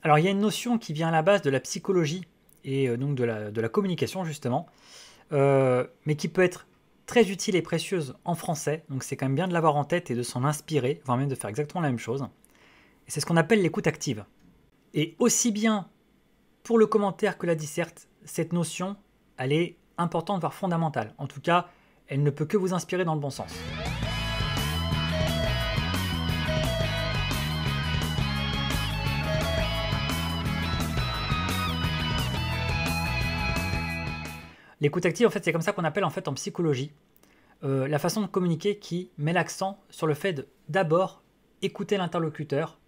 Alors, il y a une notion qui vient à la base de la psychologie et donc de la communication, justement, mais qui peut être très utile et précieuse en français. Donc, c'est quand même bien de l'avoir en tête et de s'en inspirer, voire même de faire exactement la même chose. Et c'est ce qu'on appelle l'écoute active. Et aussi bien pour le commentaire que la disserte, cette notion, elle est importante, voire fondamentale. En tout cas, elle ne peut que vous inspirer dans le bon sens. L'écoute active, en fait, c'est comme ça qu'on appelle en fait en psychologie la façon de communiquer qui met l'accent sur le fait d'abord écouter l'interlocuteur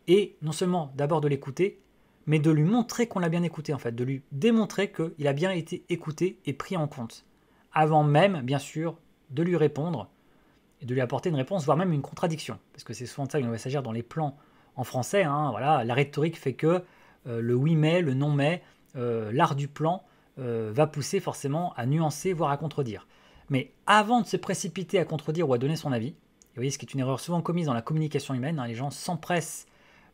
et non seulement d'abord de l'écouter, mais de lui montrer qu'on l'a bien écouté en fait, de lui démontrer qu'il a bien été écouté et pris en compte, avant même, bien sûr, de lui répondre et de lui apporter une réponse, voire même une contradiction, parce que c'est souvent de ça qu'il va s'agir dans les plans en français. Hein, voilà, la rhétorique fait que le oui mais, le non mais, l'art du plan va pousser forcément à nuancer, voire à contredire. Mais avant de se précipiter à contredire ou à donner son avis, et vous voyez ce qui est une erreur souvent commise dans la communication humaine, hein, les gens s'empressent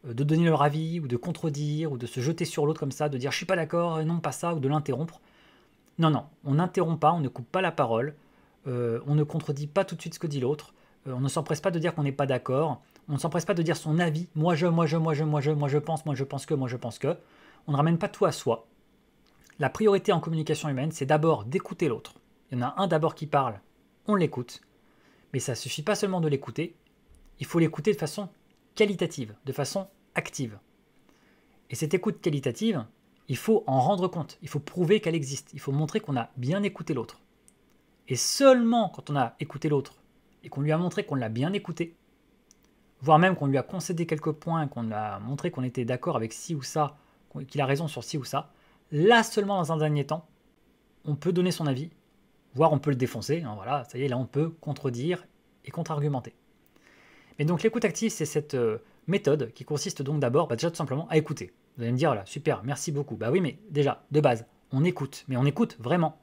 de donner leur avis ou de contredire ou de se jeter sur l'autre comme ça, de dire je suis pas d'accord, non pas ça, ou de l'interrompre. Non, non, on n'interrompt pas, on ne coupe pas la parole, on ne contredit pas tout de suite ce que dit l'autre, on ne s'empresse pas de dire qu'on n'est pas d'accord, on ne s'empresse pas de dire son avis, moi je pense, moi je pense que, moi je pense que. On ne ramène pas tout à soi. La priorité en communication humaine, c'est d'abord d'écouter l'autre. Il y en a un d'abord qui parle, on l'écoute, mais ça ne suffit pas seulement de l'écouter, il faut l'écouter de façon qualitative, de façon active. Et cette écoute qualitative, il faut en rendre compte, il faut prouver qu'elle existe, il faut montrer qu'on a bien écouté l'autre. Et seulement quand on a écouté l'autre et qu'on lui a montré qu'on l'a bien écouté, voire même qu'on lui a concédé quelques points, qu'on a montré qu'on était d'accord avec ci ou ça, qu'il a raison sur ci ou ça, là seulement dans un dernier temps, on peut donner son avis, voire on peut le défoncer, hein, voilà, ça y est, là on peut contredire et contre-argumenter. Et donc l'écoute active, c'est cette méthode qui consiste donc d'abord, déjà tout simplement, à écouter. Vous allez me dire, voilà, super, merci beaucoup. Bah oui, mais déjà, de base, on écoute, mais on écoute vraiment.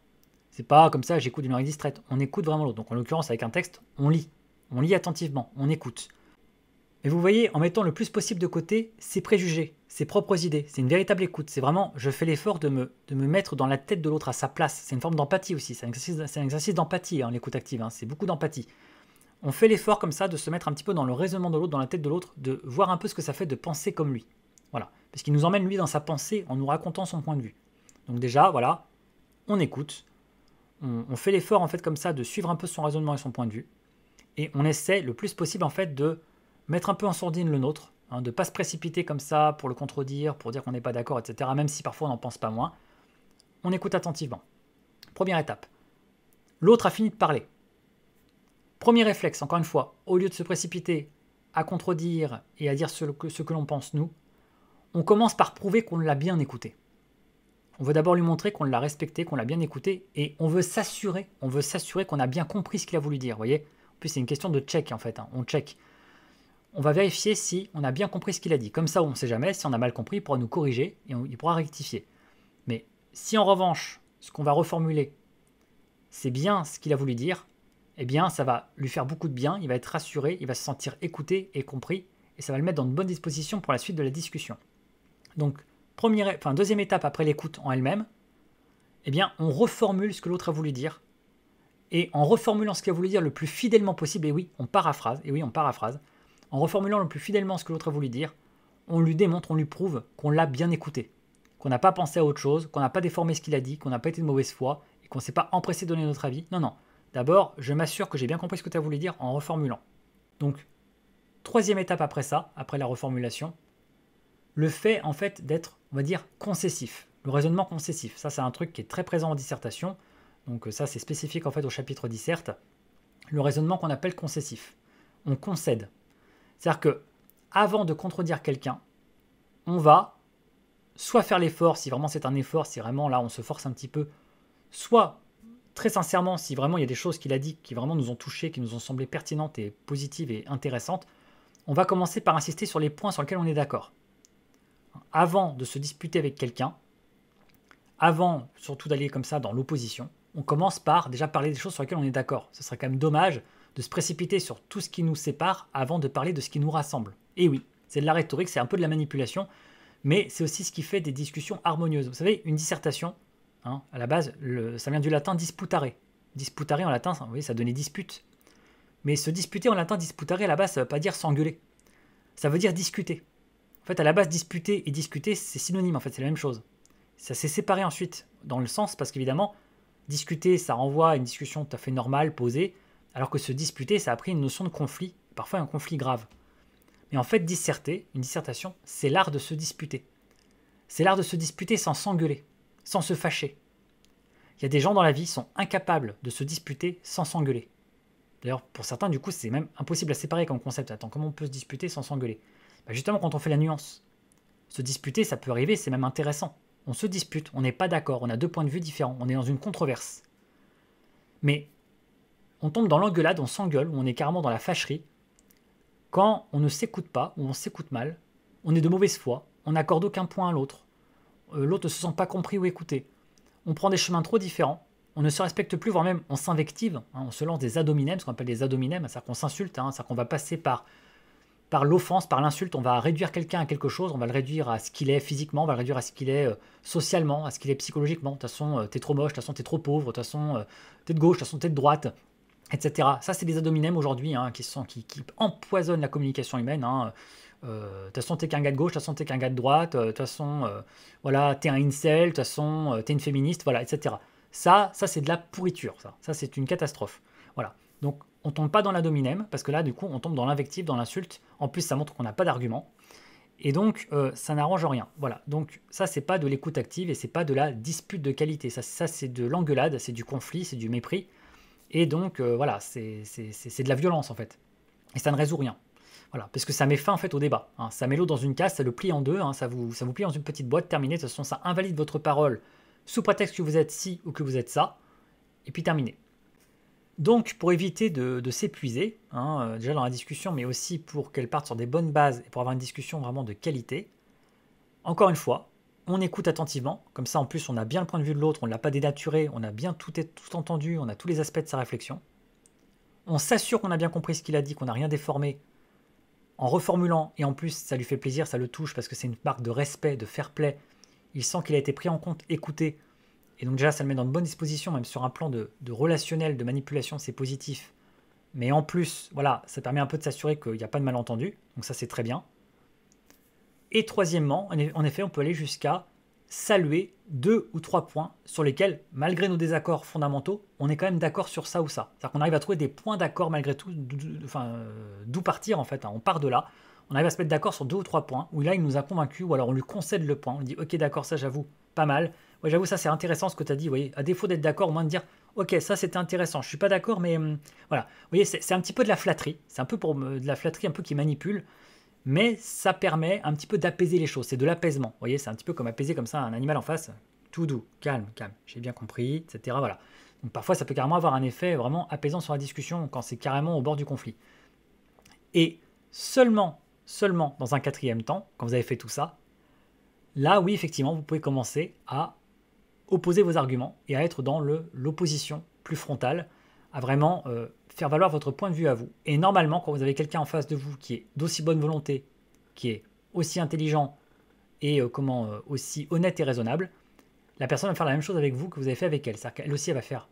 C'est pas comme ça, j'écoute d'une oreille distraite, on écoute vraiment l'autre. Donc en l'occurrence, avec un texte, on lit attentivement, on écoute. Mais vous voyez, en mettant le plus possible de côté ses préjugés, ses propres idées, c'est une véritable écoute. C'est vraiment, je fais l'effort de me mettre dans la tête de l'autre à sa place. C'est une forme d'empathie aussi, c'est un exercice d'empathie, hein, l'écoute active, hein, c'est beaucoup d'empathie. On fait l'effort comme ça de se mettre un petit peu dans le raisonnement de l'autre, dans la tête de l'autre, de voir un peu ce que ça fait de penser comme lui. Voilà. Parce qu'il nous emmène lui dans sa pensée en nous racontant son point de vue. Donc déjà, voilà, on écoute, on fait l'effort en fait comme ça de suivre un peu son raisonnement et son point de vue, et on essaie le plus possible en fait de mettre un peu en sourdine le nôtre, hein, de ne pas se précipiter comme ça pour le contredire, pour dire qu'on n'est pas d'accord, etc. Même si parfois on n'en pense pas moins. On écoute attentivement. Première étape. L'autre a fini de parler. Premier réflexe, encore une fois, au lieu de se précipiter à contredire et à dire ce que l'on pense nous, on commence par prouver qu'on l'a bien écouté. On veut d'abord lui montrer qu'on l'a respecté, qu'on l'a bien écouté, et on veut s'assurer qu'on a bien compris ce qu'il a voulu dire. Vous voyez, en plus c'est une question de check en fait, hein. On check. On va vérifier si on a bien compris ce qu'il a dit. Comme ça, on ne sait jamais, si on a mal compris, il pourra nous corriger et il pourra rectifier. Mais si en revanche, ce qu'on va reformuler, c'est bien ce qu'il a voulu dire, eh bien, ça va lui faire beaucoup de bien, il va être rassuré, il va se sentir écouté et compris, et ça va le mettre dans de bonnes dispositions pour la suite de la discussion. Donc, deuxième étape après l'écoute en elle-même, eh bien, on reformule ce que l'autre a voulu dire, et en reformulant ce qu'il a voulu dire le plus fidèlement possible, et oui, on paraphrase, en reformulant le plus fidèlement ce que l'autre a voulu dire, on lui démontre, on lui prouve qu'on l'a bien écouté, qu'on n'a pas pensé à autre chose, qu'on n'a pas déformé ce qu'il a dit, qu'on n'a pas été de mauvaise foi, et qu'on ne s'est pas empressé de donner notre avis. Non, non. D'abord, je m'assure que j'ai bien compris ce que tu as voulu dire en reformulant. Donc, troisième étape après ça, après la reformulation, le fait en fait d'être, on va dire, concessif. Le raisonnement concessif, ça c'est un truc qui est très présent en dissertation, donc ça c'est spécifique en fait au chapitre disserte. Le raisonnement qu'on appelle concessif. On concède. C'est-à-dire que, avant de contredire quelqu'un, on va soit faire l'effort, si vraiment c'est un effort, si vraiment là on se force un petit peu, soit très sincèrement, si vraiment il y a des choses qu'il a dit qui vraiment nous ont touchés, qui nous ont semblé pertinentes et positives et intéressantes, on va commencer par insister sur les points sur lesquels on est d'accord. Avant de se disputer avec quelqu'un, avant surtout d'aller comme ça dans l'opposition, on commence par déjà parler des choses sur lesquelles on est d'accord. Ce serait quand même dommage de se précipiter sur tout ce qui nous sépare avant de parler de ce qui nous rassemble. Et oui, c'est de la rhétorique, c'est un peu de la manipulation. mais c'est aussi ce qui fait des discussions harmonieuses. Vous savez, une dissertation, hein, à la base, ça vient du latin disputare. Disputare en latin, vous voyez, ça donnait dispute. Mais se disputer en latin, disputare, à la base, ça ne veut pas dire s'engueuler. Ça veut dire discuter. En fait, à la base, disputer et discuter, c'est synonyme, en fait, c'est la même chose. Ça s'est séparé ensuite, dans le sens, parce qu'évidemment, discuter, ça renvoie à une discussion tout à fait normale, posée, alors que se disputer, ça a pris une notion de conflit, parfois un conflit grave. Mais en fait, disserter, une dissertation, c'est l'art de se disputer. C'est l'art de se disputer sans s'engueuler, sans se fâcher. Il y a des gens dans la vie qui sont incapables de se disputer sans s'engueuler. D'ailleurs, pour certains, du coup, c'est même impossible à séparer comme concept. Attends, comment on peut se disputer sans s'engueuler? Justement, quand on fait la nuance. Se disputer, ça peut arriver, c'est même intéressant. On se dispute, on n'est pas d'accord, on a deux points de vue différents, on est dans une controverse. Mais on tombe dans l'engueulade, on s'engueule, ou on est carrément dans la fâcherie, quand on ne s'écoute pas, ou on s'écoute mal, on est de mauvaise foi, on n'accorde aucun point à l'autre, l'autre ne se sent pas compris ou écouté, on prend des chemins trop différents, on ne se respecte plus, voire même on s'invective, hein, on se lance des ad hominem, ce qu'on appelle des ad hominem, c'est-à-dire qu'on s'insulte, hein, c'est-à-dire qu'on va passer par l'offense, par l'insulte, on va réduire quelqu'un à quelque chose, on va le réduire à ce qu'il est physiquement, on va le réduire à ce qu'il est socialement, à ce qu'il est psychologiquement. De toute façon, t'es trop moche, de toute façon, t'es trop pauvre, de toute façon, t'es de gauche, de toute façon, t'es de droite, etc. Ça, c'est des ad hominem aujourd'hui hein, qui empoisonnent la communication humaine. Hein. De toute façon, t'es qu'un gars de gauche, de toute façon, t'es qu'un gars de droite, de toute façon, voilà, t'es un incel, de toute façon, t'es une féministe, voilà, etc. Ça c'est de la pourriture, ça c'est une catastrophe. Voilà. Donc, on tombe pas dans l'ad hominem, parce que là, du coup, on tombe dans l'invective, dans l'insulte. En plus, ça montre qu'on n'a pas d'argument. Et donc, ça n'arrange rien. Voilà. Donc, ça, c'est pas de l'écoute active et c'est pas de la dispute de qualité. Ça c'est de l'engueulade, c'est du conflit, c'est du mépris. Et donc, voilà, c'est de la violence, en fait. Et ça ne résout rien. Voilà. Parce que ça met fin, en fait, au débat. Hein. Ça met l'eau dans une case, ça le plie en deux, hein, ça vous plie dans une petite boîte terminée. De toute façon, ça invalide votre parole sous prétexte que vous êtes ci ou que vous êtes ça. Et puis, terminé. Donc, pour éviter de s'épuiser, hein, déjà dans la discussion, mais aussi pour qu'elle parte sur des bonnes bases et pour avoir une discussion vraiment de qualité, encore une fois, on écoute attentivement. Comme ça, en plus, on a bien le point de vue de l'autre, on ne l'a pas dénaturé, on a bien tout entendu, on a tous les aspects de sa réflexion. On s'assure qu'on a bien compris ce qu'il a dit, qu'on n'a rien déformé, en reformulant, et en plus, ça lui fait plaisir, ça le touche, parce que c'est une marque de respect, de fair play. Il sent qu'il a été pris en compte, écouté. Et donc déjà, ça le met dans de bonnes dispositions, même sur un plan de relationnel, de manipulation, c'est positif. Mais en plus, voilà, ça permet un peu de s'assurer qu'il n'y a pas de malentendu. Donc ça, c'est très bien. Et troisièmement, en effet, on peut aller jusqu'à saluer 2 ou 3 points sur lesquels, malgré nos désaccords fondamentaux, on est quand même d'accord sur ça ou ça. C'est-à-dire qu'on arrive à trouver des points d'accord malgré tout, d'où partir en fait. Hein. On part de là, on arrive à se mettre d'accord sur 2 ou 3 points, où là, il nous a convaincus, ou alors on lui concède le point. On dit, ok, d'accord, ça j'avoue, pas mal. Ouais, j'avoue, ça c'est intéressant ce que tu as dit. Vous voyez, à défaut d'être d'accord, au moins de dire ok, ça c'était intéressant. Je suis pas d'accord, mais voilà. Vous voyez, c'est un petit peu de la flatterie. C'est un peu de la flatterie un peu qui manipule, mais ça permet un petit peu d'apaiser les choses. C'est de l'apaisement. Vous voyez, c'est un petit peu comme apaiser comme ça un animal en face. Tout doux, calme, calme. J'ai bien compris, etc. Voilà. Donc parfois, ça peut carrément avoir un effet vraiment apaisant sur la discussion quand c'est carrément au bord du conflit. Et seulement dans un quatrième temps, quand vous avez fait tout ça, là, oui, effectivement, vous pouvez commencer à opposer vos arguments et à être dans l'opposition plus frontale, à vraiment faire valoir votre point de vue à vous. Et normalement, quand vous avez quelqu'un en face de vous qui est d'aussi bonne volonté, qui est aussi intelligent et aussi honnête et raisonnable, la personne va faire la même chose avec vous que vous avez fait avec elle. C'est-à-dire qu'elle aussi, elle va faire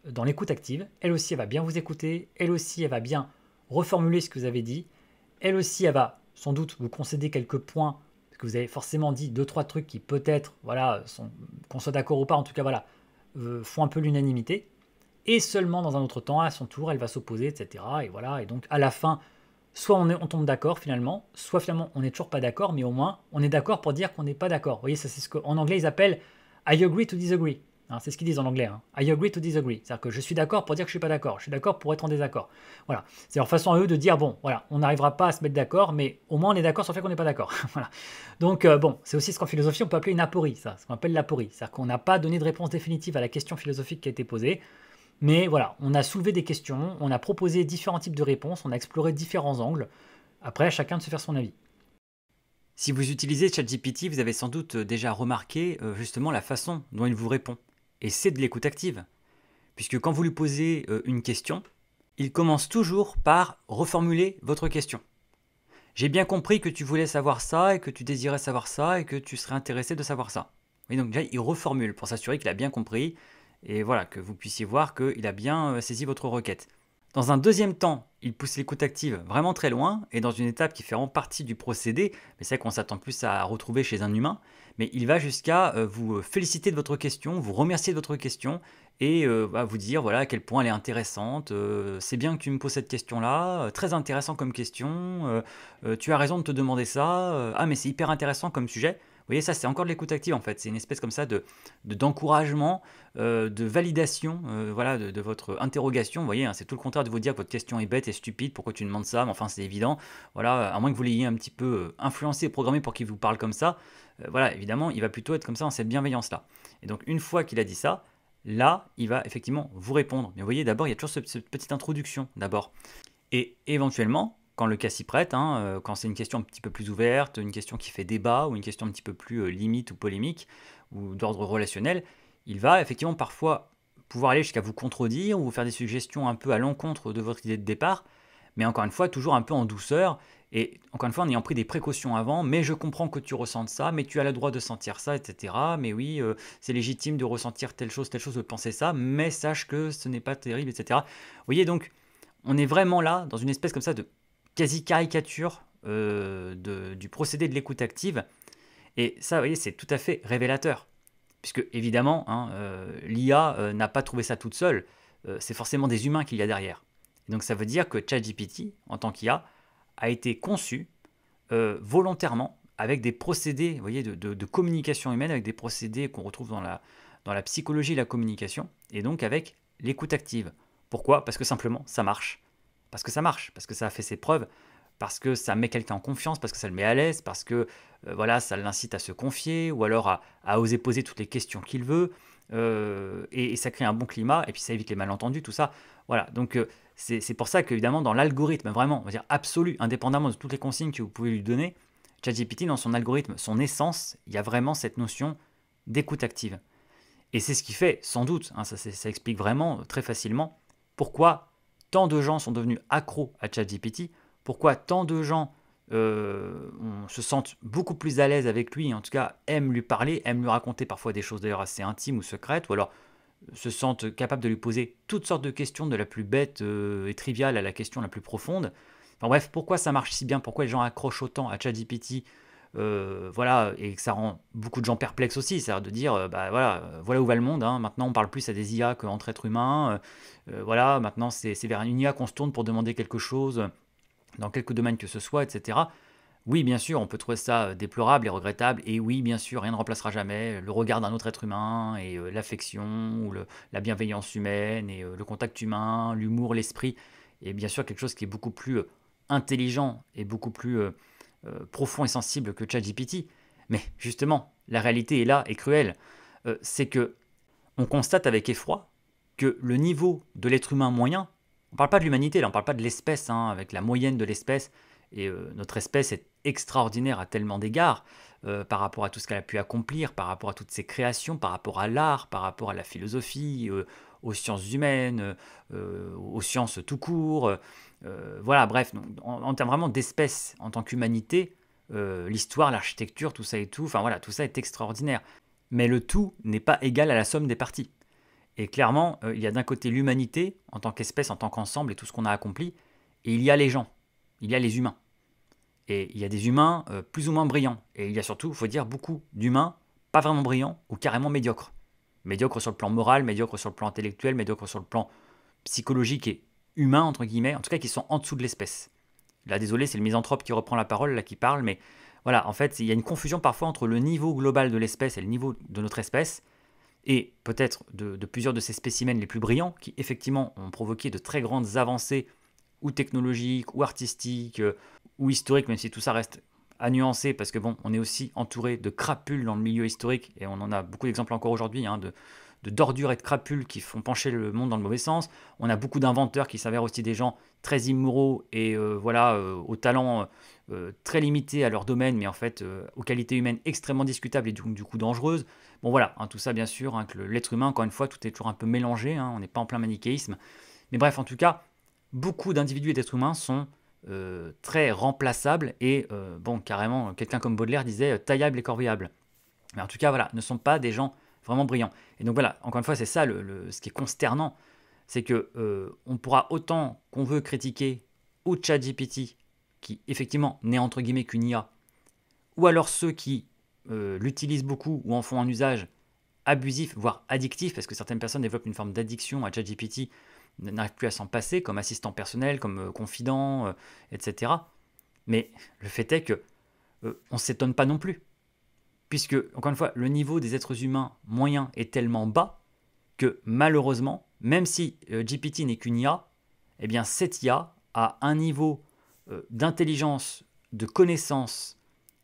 dans l'écoute active, elle aussi, elle va bien vous écouter, elle aussi, elle va bien reformuler ce que vous avez dit, elle aussi, elle va sans doute vous concéder quelques points parce que vous avez forcément dit 2-3 trucs qui peut-être, voilà, qu'on soit d'accord ou pas, en tout cas, voilà, font un peu l'unanimité. Et seulement dans un autre temps, à son tour, elle va s'opposer, etc. Et voilà, et donc à la fin, soit on tombe d'accord finalement, soit finalement on n'est toujours pas d'accord, mais au moins on est d'accord pour dire qu'on n'est pas d'accord. Vous voyez, ça c'est ce qu'en anglais ils appellent I agree to disagree. Hein, c'est ce qu'ils disent en anglais. Hein. I agree to disagree. C'est-à-dire que je suis d'accord pour dire que je suis pas d'accord. Je suis d'accord pour être en désaccord. Voilà. C'est leur façon à eux de dire bon, voilà, on n'arrivera pas à se mettre d'accord, mais au moins on est d'accord sur le fait qu'on n'est pas d'accord. Voilà. Donc bon, c'est aussi ce qu'en philosophie on peut appeler une aporie, ça, ce qu'on appelle l'aporie. C'est-à-dire qu'on n'a pas donné de réponse définitive à la question philosophique qui a été posée. Mais voilà, on a soulevé des questions, on a proposé différents types de réponses, on a exploré différents angles. Après, à chacun de se faire son avis. Si vous utilisez ChatGPT, vous avez sans doute déjà remarqué justement la façon dont il vous répond. Et c'est de l'écoute active. Puisque quand vous lui posez une question, il commence toujours par reformuler votre question. J'ai bien compris que tu voulais savoir ça et que tu désirais savoir ça et que tu serais intéressé de savoir ça. Et donc déjà, il reformule pour s'assurer qu'il a bien compris et voilà, que vous puissiez voir qu'il a bien saisi votre requête. Dans un deuxième temps, il pousse l'écoute active vraiment très loin et dans une étape qui fait vraiment partie du procédé, mais c'est qu'on s'attend plus à retrouver chez un humain, mais il va jusqu'à vous féliciter de votre question, vous remercier de votre question et va vous dire voilà à quel point elle est intéressante, c'est bien que tu me poses cette question-là, très intéressant comme question, tu as raison de te demander ça, ah mais c'est hyper intéressant comme sujet. Vous voyez, ça c'est encore de l'écoute active en fait, c'est une espèce comme ça d'encouragement, de validation voilà, de votre interrogation. Vous voyez, hein, c'est tout le contraire de vous dire que votre question est bête et stupide, pourquoi tu demandes ça, mais enfin c'est évident. Voilà, à moins que vous l'ayez un petit peu influencé et programmé pour qu'il vous parle comme ça, voilà, évidemment, il va plutôt être comme ça dans cette bienveillance-là. Et donc une fois qu'il a dit ça, là, il va effectivement vous répondre. Mais vous voyez, d'abord, il y a toujours cette petite introduction d'abord. Et éventuellement, quand le cas s'y prête, hein, quand c'est une question un petit peu plus ouverte, une question qui fait débat, ou une question un petit peu plus limite ou polémique, ou d'ordre relationnel, il va effectivement parfois pouvoir aller jusqu'à vous contredire, ou vous faire des suggestions un peu à l'encontre de votre idée de départ, mais encore une fois, toujours un peu en douceur, et encore une fois en ayant pris des précautions avant, mais je comprends que tu ressentes ça, mais tu as le droit de sentir ça, etc. Mais oui, c'est légitime de ressentir telle chose, de penser ça, mais sache que ce n'est pas terrible, etc. Vous voyez donc, on est vraiment là dans une espèce comme ça de quasi-caricature du procédé de l'écoute active. Et ça, vous voyez, c'est tout à fait révélateur. Puisque, évidemment, hein, l'IA n'a pas trouvé ça toute seule. C'est forcément des humains qu'il y a derrière. Et donc, ça veut dire que ChatGPT, en tant qu'IA, a été conçu volontairement avec des procédés, vous voyez, de communication humaine, avec des procédés qu'on retrouve dans la psychologie et la communication, et donc avec l'écoute active. Pourquoi? Parce que simplement, ça marche. Parce que ça marche, parce que ça a fait ses preuves, parce que ça met quelqu'un en confiance, parce que ça le met à l'aise, parce que voilà, ça l'incite à se confier, ou alors à oser poser toutes les questions qu'il veut, et ça crée un bon climat, et puis ça évite les malentendus, tout ça. Voilà, donc c'est pour ça qu'évidemment, dans l'algorithme, vraiment, on va dire absolu, indépendamment de toutes les consignes que vous pouvez lui donner, ChatGPT, dans son algorithme, son essence, il y a vraiment cette notion d'écoute active. Et c'est ce qui fait, sans doute, hein, ça explique vraiment très facilement, pourquoi tant de gens sont devenus accros à ChatGPT, pourquoi tant de gens se sentent beaucoup plus à l'aise avec lui, en tout cas aiment lui parler, aiment lui raconter parfois des choses d'ailleurs assez intimes ou secrètes, ou alors se sentent capables de lui poser toutes sortes de questions, de la plus bête et triviale à la question la plus profonde. Enfin bref, pourquoi ça marche si bien, pourquoi les gens accrochent autant à ChatGPT, voilà, et que ça rend beaucoup de gens perplexes aussi, c'est-à-dire de dire, bah voilà, voilà où va le monde, hein. Maintenant on parle plus à des IA qu'entre êtres humains, voilà, maintenant c'est vers une IA qu'on se tourne pour demander quelque chose, dans quelque domaine que ce soit, etc. Oui, bien sûr, on peut trouver ça déplorable et regrettable, et oui, bien sûr, rien ne remplacera jamais le regard d'un autre être humain, et l'affection, ou la bienveillance humaine, et le contact humain, l'humour, l'esprit, et bien sûr quelque chose qui est beaucoup plus intelligent et beaucoup plus profond et sensible que ChatGPT. Mais justement, la réalité est là et cruelle. C'est que on constate avec effroi que le niveau de l'être humain moyen, on ne parle pas de l'humanité, là on ne parle pas de l'espèce, hein, avec la moyenne de l'espèce, et notre espèce est extraordinaire à tellement d'égards, par rapport à tout ce qu'elle a pu accomplir, par rapport à toutes ses créations, par rapport à l'art, par rapport à la philosophie, aux sciences humaines, aux sciences tout court. Voilà, bref, en termes vraiment d'espèce en tant qu'humanité, l'histoire, l'architecture, tout ça et tout, enfin voilà, tout ça est extraordinaire. Mais le tout n'est pas égal à la somme des parties. Et clairement, il y a d'un côté l'humanité, en tant qu'espèce, en tant qu'ensemble, et tout ce qu'on a accompli, et il y a les gens, il y a les humains. Et il y a des humains plus ou moins brillants. Et il y a surtout, il faut dire, beaucoup d'humains pas vraiment brillants ou carrément médiocres. Médiocres sur le plan moral, médiocres sur le plan intellectuel, médiocres sur le plan psychologique et humain, entre guillemets, en tout cas qui sont en dessous de l'espèce. Là, désolé, c'est le misanthrope qui reprend la parole, là, qui parle, mais voilà, en fait, il y a une confusion parfois entre le niveau global de l'espèce et le niveau de notre espèce, et peut-être de plusieurs de ces spécimens les plus brillants, qui effectivement ont provoqué de très grandes avancées, ou technologiques, ou artistiques, ou historiques, même si tout ça reste à nuancer, parce que bon, on est aussi entouré de crapules dans le milieu historique, et on en a beaucoup d'exemples encore aujourd'hui, hein, d'ordures et de crapules qui font pencher le monde dans le mauvais sens. On a beaucoup d'inventeurs qui s'avèrent aussi des gens très immoraux et voilà, au talent très limité à leur domaine, mais en fait aux qualités humaines extrêmement discutables et du coup dangereuses. Bon voilà, hein, tout ça bien sûr, hein, que l'être humain, encore une fois, tout est toujours un peu mélangé, hein, on n'est pas en plein manichéisme. Mais bref, en tout cas, beaucoup d'individus et d'êtres humains sont très remplaçables et, bon, carrément, quelqu'un comme Baudelaire disait taillables et corvéables. Mais en tout cas, voilà, ne sont pas des gens vraiment brillants. Et donc voilà, encore une fois, c'est ça ce qui est consternant, c'est que on pourra autant qu'on veut critiquer ou ChatGPT, qui effectivement n'est entre guillemets qu'une IA, ou alors ceux qui l'utilisent beaucoup ou en font un usage abusif, voire addictif, parce que certaines personnes développent une forme d'addiction à ChatGPT, n'arrivent plus à s'en passer, comme assistant personnel, comme confident, etc. Mais le fait est que on ne s'étonne pas non plus, puisque, encore une fois, le niveau des êtres humains moyens est tellement bas que malheureusement, même si GPT n'est qu'une IA, eh bien cette IA a un niveau d'intelligence, de connaissance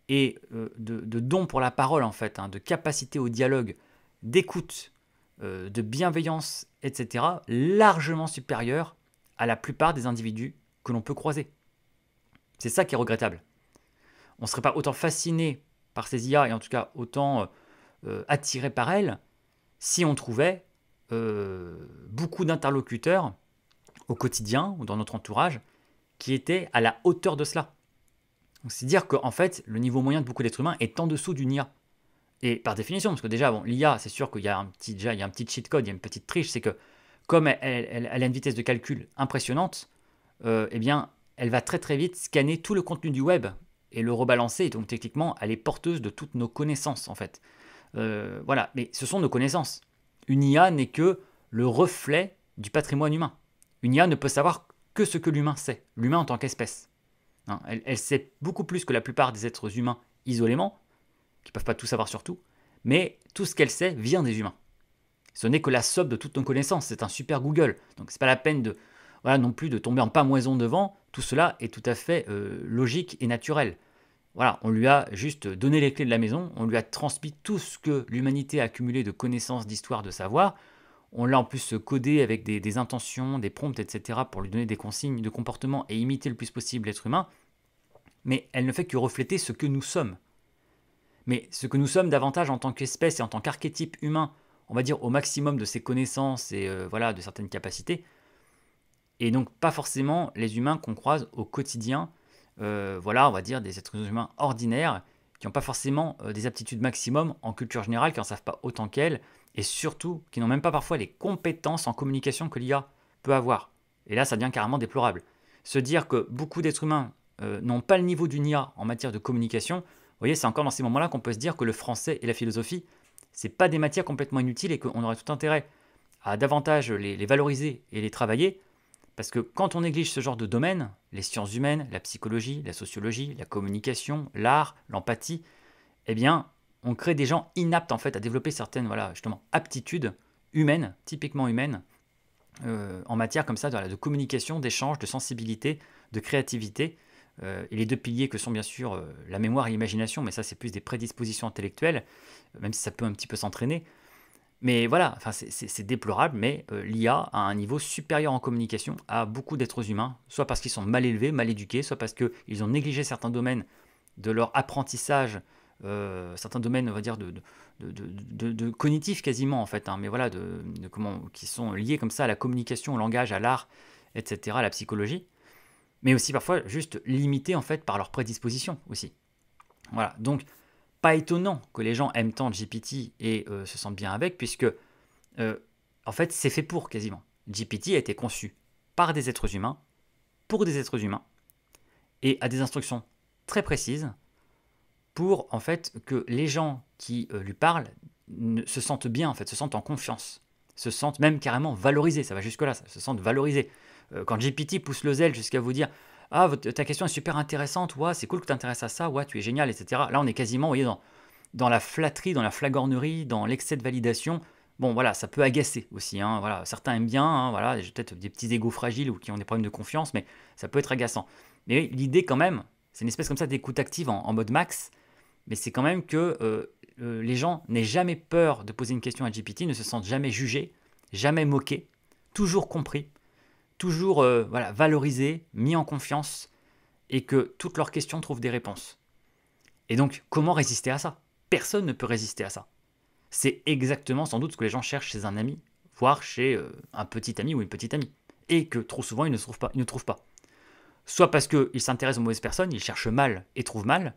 et de don pour la parole, en fait, hein, de capacité au dialogue, d'écoute, de bienveillance, etc., largement supérieur à la plupart des individus que l'on peut croiser. C'est ça qui est regrettable. On ne serait pas autant fasciné par ces IA et en tout cas autant attiré par elles si on trouvait beaucoup d'interlocuteurs au quotidien ou dans notre entourage qui étaient à la hauteur de cela. C'est dire qu'en fait, le niveau moyen de beaucoup d'êtres humains est en dessous d'une IA. Et par définition, parce que déjà, bon, l'IA, c'est sûr qu'il y a un petit cheat code, il y a une petite triche, c'est que comme elle a une vitesse de calcul impressionnante, eh bien, elle va très très vite scanner tout le contenu du web et le rebalancer. Et donc techniquement, elle est porteuse de toutes nos connaissances en fait. Voilà, mais ce sont nos connaissances. Une IA n'est que le reflet du patrimoine humain. Une IA ne peut savoir que ce que l'humain sait, l'humain en tant qu'espèce. Hein, elle sait beaucoup plus que la plupart des êtres humains isolément, qui ne peuvent pas tout savoir sur tout, mais tout ce qu'elle sait vient des humains. Ce n'est que la somme de toutes nos connaissances, c'est un super Google. Donc c'est pas la peine de, voilà, non plus de tomber en pamoison devant, tout cela est tout à fait logique et naturel. Voilà, on lui a juste donné les clés de la maison, on lui a transmis tout ce que l'humanité a accumulé de connaissances, d'histoire, de savoir. On l'a en plus codé avec des intentions, des prompts, etc. pour lui donner des consignes de comportement et imiter le plus possible l'être humain. Mais elle ne fait que refléter ce que nous sommes. Mais ce que nous sommes davantage en tant qu'espèce et en tant qu'archétype humain, on va dire au maximum de ses connaissances et voilà, de certaines capacités, et donc pas forcément les humains qu'on croise au quotidien, voilà, on va dire des êtres humains ordinaires qui n'ont pas forcément des aptitudes maximum en culture générale, qui n'en savent pas autant qu'elles, et surtout qui n'ont même pas parfois les compétences en communication que l'IA peut avoir. Et là, ça devient carrément déplorable. Se dire que beaucoup d'êtres humains n'ont pas le niveau d'une IA en matière de communication, vous voyez, c'est encore dans ces moments-là qu'on peut se dire que le français et la philosophie, c'est pas des matières complètement inutiles et qu'on aurait tout intérêt à davantage les valoriser et les travailler, parce que quand on néglige ce genre de domaine, les sciences humaines, la psychologie, la sociologie, la communication, l'art, l'empathie, eh bien, on crée des gens inaptes en fait à développer certaines, voilà, justement, aptitudes humaines, typiquement humaines, en matière comme ça de communication, d'échange, de sensibilité, de créativité. Et les deux piliers que sont bien sûr la mémoire et l'imagination, mais ça c'est plus des prédispositions intellectuelles, même si ça peut un petit peu s'entraîner. Mais voilà, enfin, c'est déplorable, mais l'IA a un niveau supérieur en communication à beaucoup d'êtres humains, soit parce qu'ils sont mal élevés, mal éduqués, soit parce qu'ils ont négligé certains domaines de leur apprentissage, certains domaines, on va dire, de cognitifs quasiment, en fait, hein, mais voilà, qui sont liés comme ça à la communication, au langage, à l'art, etc., à la psychologie, mais aussi parfois juste limités, en fait, par leur prédisposition aussi. Voilà, donc pas étonnant que les gens aiment tant GPT et se sentent bien avec, puisque en fait c'est fait pour quasiment. GPT a été conçu par des êtres humains, pour des êtres humains, et a des instructions très précises pour en fait que les gens qui lui parlent se sentent bien, en fait, se sentent en confiance, se sentent même carrément valorisés, ça va jusque là, ça, se sentent valorisés. Quand GPT pousse le zèle jusqu'à vous dire ah, ta question est super intéressante, ouais, c'est cool que tu t'intéresses à ça, ouais, tu es génial, etc. Là, on est quasiment, vous voyez, dans la flatterie, dans la flagornerie, dans l'excès de validation. Bon, voilà, ça peut agacer aussi. Hein, voilà. Certains aiment bien, hein, voilà, j'ai peut-être des petits égos fragiles ou qui ont des problèmes de confiance, mais ça peut être agaçant. Mais l'idée, quand même, c'est une espèce comme ça d'écoute active en mode max, mais c'est quand même que les gens n'aient jamais peur de poser une question à GPT, ne se sentent jamais jugés, jamais moqués, toujours compris, toujours voilà, valorisés, mis en confiance, et que toutes leurs questions trouvent des réponses. Et donc, comment résister à ça? Personne ne peut résister à ça. C'est exactement sans doute ce que les gens cherchent chez un ami, voire chez un petit ami ou une petite amie, et que trop souvent ils ne trouvent pas. soit parce qu'ils s'intéressent aux mauvaises personnes, ils cherchent mal et trouvent mal,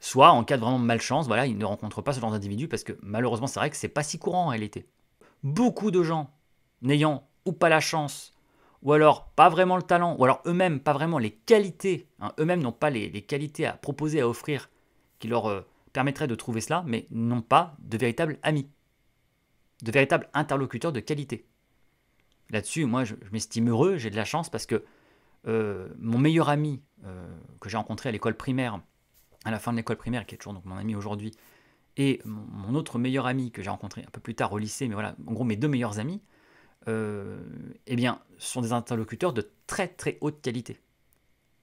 soit en cas de vraiment malchance, voilà, ils ne rencontrent pas ce genre d'individu parce que malheureusement, c'est vrai que c'est pas si courant en réalité. Beaucoup de gens n'ayant ou pas la chance, ou alors pas vraiment le talent, ou alors eux-mêmes pas vraiment les qualités, hein, eux-mêmes n'ont pas les qualités à proposer, à offrir, qui leur permettraient de trouver cela, mais n'ont pas de véritables amis, de véritables interlocuteurs de qualité. Là-dessus, moi, je m'estime heureux, j'ai de la chance parce que mon meilleur ami que j'ai rencontré à l'école primaire, à la fin de l'école primaire, qui est toujours donc mon ami aujourd'hui, et mon autre meilleur ami que j'ai rencontré un peu plus tard au lycée, mais voilà, en gros mes deux meilleurs amis, eh bien, sont des interlocuteurs de très très haute qualité.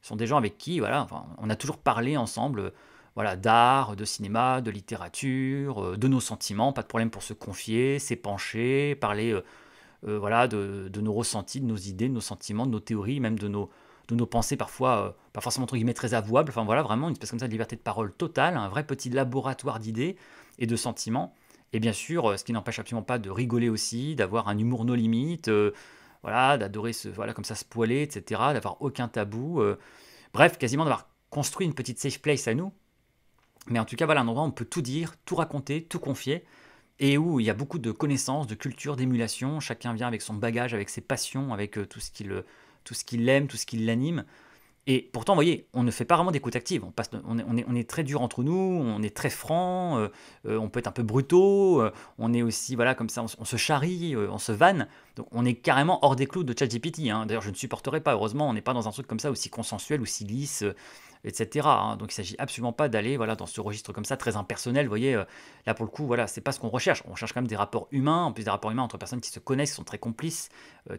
Ce sont des gens avec qui, voilà, enfin, on a toujours parlé ensemble, voilà, d'art, de cinéma, de littérature, de nos sentiments, pas de problème pour se confier, s'épancher, parler voilà, de nos ressentis, de nos idées, de nos sentiments, de nos théories, même de nos pensées parfois, pas forcément entre guillemets très avouables, enfin voilà, vraiment une espèce comme ça de liberté de parole totale, un vrai petit laboratoire d'idées et de sentiments. Et bien sûr, ce qui n'empêche absolument pas de rigoler aussi, d'avoir un humour no limite, voilà, d'adorer voilà, comme ça se poiler, etc., d'avoir aucun tabou. Bref, quasiment d'avoir construit une petite safe place à nous. Mais en tout cas, voilà, un endroit où on peut tout dire, tout raconter, tout confier et où il y a beaucoup de connaissances, de culture, d'émulation. Chacun vient avec son bagage, avec ses passions, avec tout ce qu'il aime, tout ce qui l'anime. Et pourtant, vous voyez, on ne fait pas vraiment d'écoute active. On est très dur entre nous, on est très franc, on peut être un peu brutaux, on est aussi, voilà, comme ça, on se charrie, on se vanne. Donc on est carrément hors des clous de ChatGPT, hein. D'ailleurs, je ne supporterais pas, heureusement, on n'est pas dans un truc comme ça aussi consensuel, aussi lisse, etc., hein. Donc il ne s'agit absolument pas d'aller voilà, dans ce registre comme ça, très impersonnel. Vous voyez, là pour le coup, voilà, c'est pas ce qu'on recherche. On cherche quand même des rapports humains, en plus des rapports humains entre personnes qui se connaissent, qui sont très complices,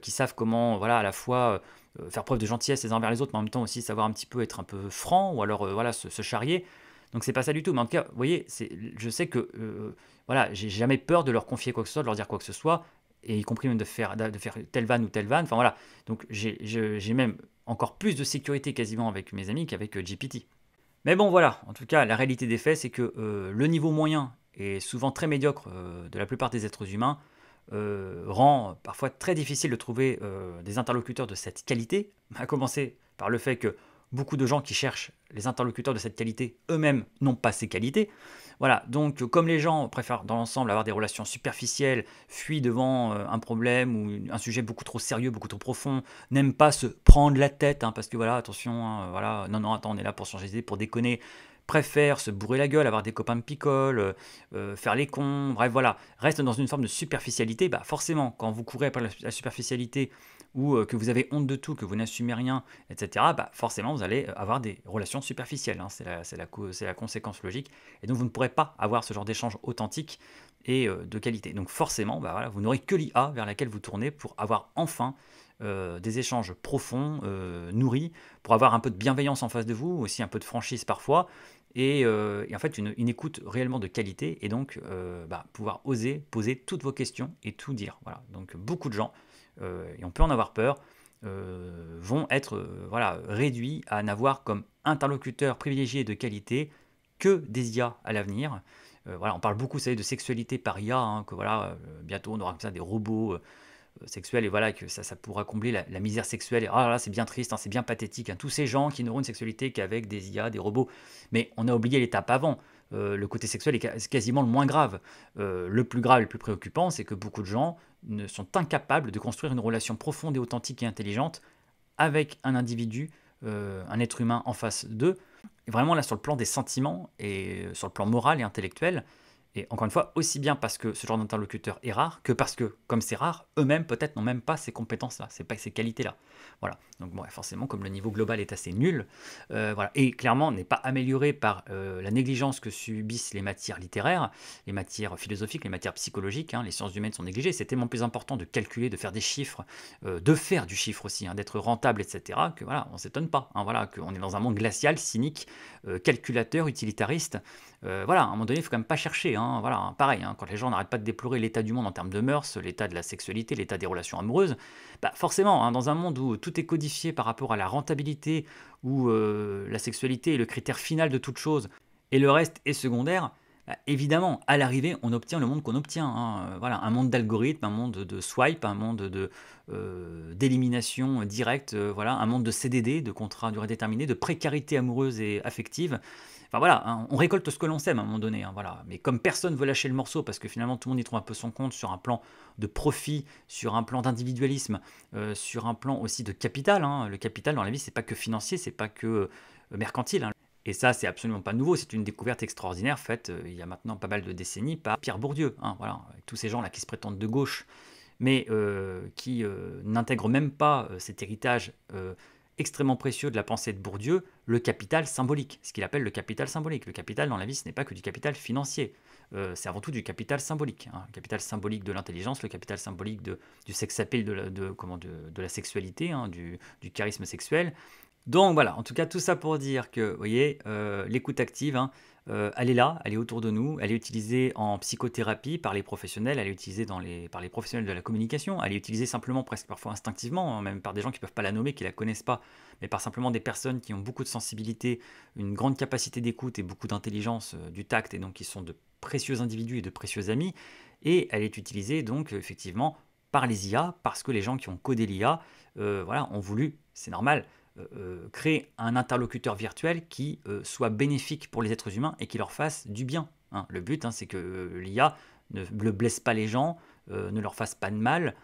qui savent comment, voilà, à la fois faire preuve de gentillesse les uns envers les autres, mais en même temps aussi savoir un petit peu être un peu franc, ou alors voilà, se charrier. Donc c'est pas ça du tout. Mais en tout cas, vous voyez, je sais que voilà, j'ai jamais peur de leur confier quoi que ce soit, de leur dire quoi que ce soit, et y compris même de faire telle vanne ou telle vanne. Enfin voilà. Donc j'ai même encore plus de sécurité quasiment avec mes amis qu'avec GPT. Mais bon voilà, en tout cas, la réalité des faits, c'est que le niveau moyen est souvent très médiocre de la plupart des êtres humains, rend parfois très difficile de trouver des interlocuteurs de cette qualité, à commencer par le fait que beaucoup de gens qui cherchent les interlocuteurs de cette qualité eux-mêmes n'ont pas ces qualités. Voilà, donc comme les gens préfèrent dans l'ensemble avoir des relations superficielles, fuient devant un problème ou un sujet beaucoup trop sérieux, beaucoup trop profond, n'aiment pas se prendre la tête, hein, parce que voilà, attention, hein, voilà, non, non, attends, on est là pour changer d'idée, pour déconner, préfèrent se bourrer la gueule, avoir des copains de picole, faire les cons, bref voilà, restent dans une forme de superficialité, bah forcément, quand vous courez après la superficialité ou que vous avez honte de tout, que vous n'assumez rien, etc., bah forcément vous allez avoir des relations superficielles, hein, c'est la conséquence logique, et donc vous ne pourrez pas avoir ce genre d'échange authentique et de qualité. Donc forcément, bah voilà, vous n'aurez que l'IA vers laquelle vous tournez pour avoir enfin des échanges profonds, nourris, pour avoir un peu de bienveillance en face de vous, aussi un peu de franchise parfois, et en fait une écoute réellement de qualité, et donc bah, pouvoir oser poser toutes vos questions et tout dire. Voilà. Donc beaucoup de gens, et on peut en avoir peur, vont être voilà, réduits à n'avoir comme interlocuteur privilégié de qualité que des IA à l'avenir. Voilà, on parle beaucoup, vous savez, de sexualité par IA, hein, que voilà, bientôt on aura comme ça des robots sexuelle, et voilà que ça pourra combler la misère sexuelle. Et ah là, c'est bien triste, hein, c'est bien pathétique, hein, tous ces gens qui n'auront une sexualité qu'avec des IA, des robots. Mais on a oublié l'étape avant. Le côté sexuel est quasiment le moins grave. Le plus grave, le plus préoccupant, c'est que beaucoup de gens ne sont incapables de construire une relation profonde et authentique et intelligente avec un individu, un être humain en face d'eux. Et vraiment là sur le plan des sentiments et sur le plan moral et intellectuel, et encore une fois, aussi bien parce que ce genre d'interlocuteur est rare, que parce que, comme c'est rare, eux-mêmes peut-être n'ont même pas ces compétences-là, ces qualités-là. Voilà. Donc bon, forcément, comme le niveau global est assez nul, voilà. Et clairement n'est pas amélioré par la négligence que subissent les matières littéraires, les matières philosophiques, les matières psychologiques, hein, les sciences humaines sont négligées. C'est tellement plus important de calculer, de faire des chiffres, de faire du chiffre aussi, hein, d'être rentable, etc., que voilà, on ne s'étonne pas. Hein, voilà, qu'on est dans un monde glacial, cynique, calculateur, utilitariste. Voilà, à un moment donné, il ne faut quand même pas chercher. Hein, voilà, hein, pareil, hein, quand les gens n'arrêtent pas de déplorer l'état du monde en termes de mœurs, l'état de la sexualité, l'état des relations amoureuses, bah forcément, hein, dans un monde où tout est codifié par rapport à la rentabilité, où la sexualité est le critère final de toute chose, et le reste est secondaire, Évidemment, à l'arrivée, on obtient le monde qu'on obtient, hein. Voilà, un monde d'algorithmes, un monde de swipe, un monde d'élimination directe, voilà, un monde de CDD, de contrats à durée déterminée, de précarité amoureuse et affective. Enfin voilà, hein, on récolte ce que l'on sème à un moment donné, hein, voilà. Mais comme personne veut lâcher le morceau, parce que finalement tout le monde y trouve un peu son compte sur un plan de profit, sur un plan d'individualisme, sur un plan aussi de capital, hein. Le capital dans la vie, c'est pas que financier, c'est pas que mercantile, hein. Et ça, c'est absolument pas nouveau, c'est une découverte extraordinaire faite il y a maintenant pas mal de décennies par Pierre Bourdieu, hein, voilà, avec tous ces gens-là qui se prétendent de gauche, mais qui n'intègrent même pas cet héritage extrêmement précieux de la pensée de Bourdieu, le capital symbolique, ce qu'il appelle le capital symbolique. Le capital dans la vie, ce n'est pas que du capital financier, c'est avant tout du capital symbolique, hein. Le capital symbolique de l'intelligence, le capital symbolique du sex appeal, de la sexualité, hein, du charisme sexuel. Donc voilà, en tout cas tout ça pour dire que, vous voyez, l'écoute active, hein, elle est là, elle est autour de nous, elle est utilisée en psychothérapie par les professionnels, elle est utilisée par les professionnels de la communication, elle est utilisée simplement, presque parfois instinctivement, hein, même par des gens qui ne peuvent pas la nommer, qui ne la connaissent pas, mais par simplement des personnes qui ont beaucoup de sensibilité, une grande capacité d'écoute et beaucoup d'intelligence, du tact, et donc qui sont de précieux individus et de précieux amis, et elle est utilisée donc effectivement par les IA, parce que les gens qui ont codé l'IA, voilà, ont voulu, c'est normal, créer un interlocuteur virtuel qui soit bénéfique pour les êtres humains et qui leur fasse du bien, hein. Le but, hein, c'est que l'IA ne blesse pas les gens, ne leur fasse pas de mal,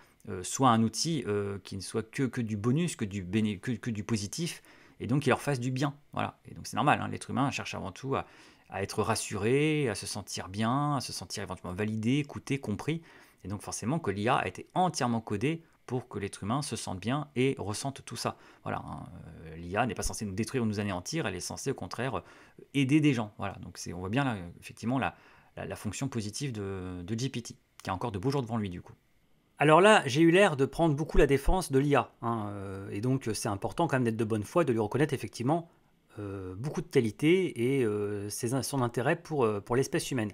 soit un outil qui ne soit que du bonus, que du positif, et donc qui leur fasse du bien. Voilà. Et donc c'est normal, hein, l'être humain cherche avant tout à être rassuré, à se sentir bien, à se sentir éventuellement validé, écouté, compris. Et donc forcément que l'IA a été entièrement codée pour que l'être humain se sente bien et ressente tout ça. Voilà, hein, l'IA n'est pas censée nous détruire ou nous anéantir, elle est censée au contraire aider des gens. Voilà, donc on voit bien là, effectivement la fonction positive de GPT, qui a encore de beaux jours devant lui du coup. Alors là, j'ai eu l'air de prendre beaucoup la défense de l'IA, hein, et donc c'est important quand même d'être de bonne foi, de lui reconnaître effectivement beaucoup de qualités et son intérêt pour l'espèce humaine.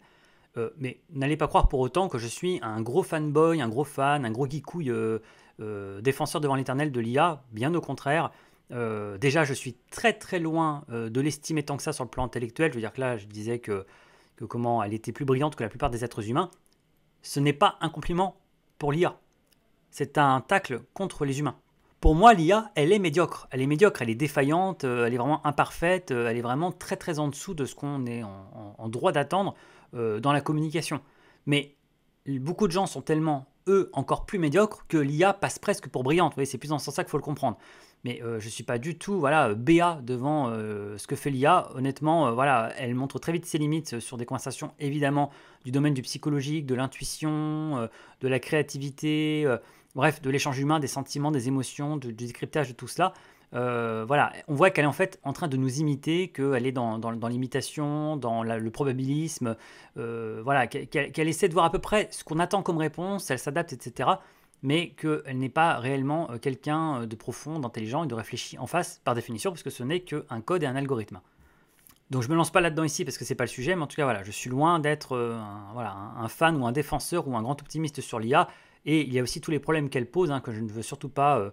Mais n'allez pas croire pour autant que je suis un gros fanboy, un gros fan, un gros geekouille défenseur devant l'éternel de l'IA. Bien au contraire. Déjà, je suis très très loin de l'estimer tant que ça sur le plan intellectuel. Je veux dire que là, je disais que comment elle était plus brillante que la plupart des êtres humains. Ce n'est pas un compliment pour l'IA. C'est un tacle contre les humains. Pour moi, l'IA, elle est médiocre. Elle est médiocre, elle est défaillante, elle est vraiment imparfaite, elle est vraiment très très en dessous de ce qu'on est en droit d'attendre dans la communication. Mais beaucoup de gens sont tellement, eux, encore plus médiocres que l'IA passe presque pour brillante. Vous voyez, c'est plus dans ce sens-là qu'il faut le comprendre. Mais je ne suis pas du tout voilà, béat devant ce que fait l'IA. Honnêtement, voilà, elle montre très vite ses limites sur des conversations, évidemment, du domaine du psychologique, de l'intuition, de la créativité, bref, de l'échange humain, des sentiments, des émotions, du décryptage de tout cela. Voilà, on voit qu'elle est en fait en train de nous imiter, qu'elle est dans l'imitation, dans le probabilisme, voilà, qu'elle essaie de voir à peu près ce qu'on attend comme réponse, elle s'adapte, etc. Mais qu'elle n'est pas réellement quelqu'un de profond, d'intelligent et de réfléchi en face, par définition, parce que ce n'est qu'un code et un algorithme. Donc je me lance pas là-dedans ici parce que c'est pas le sujet, mais en tout cas voilà, je suis loin d'être un fan ou un défenseur ou un grand optimiste sur l'IA. Et il y a aussi tous les problèmes qu'elle pose, hein, que je ne veux surtout pas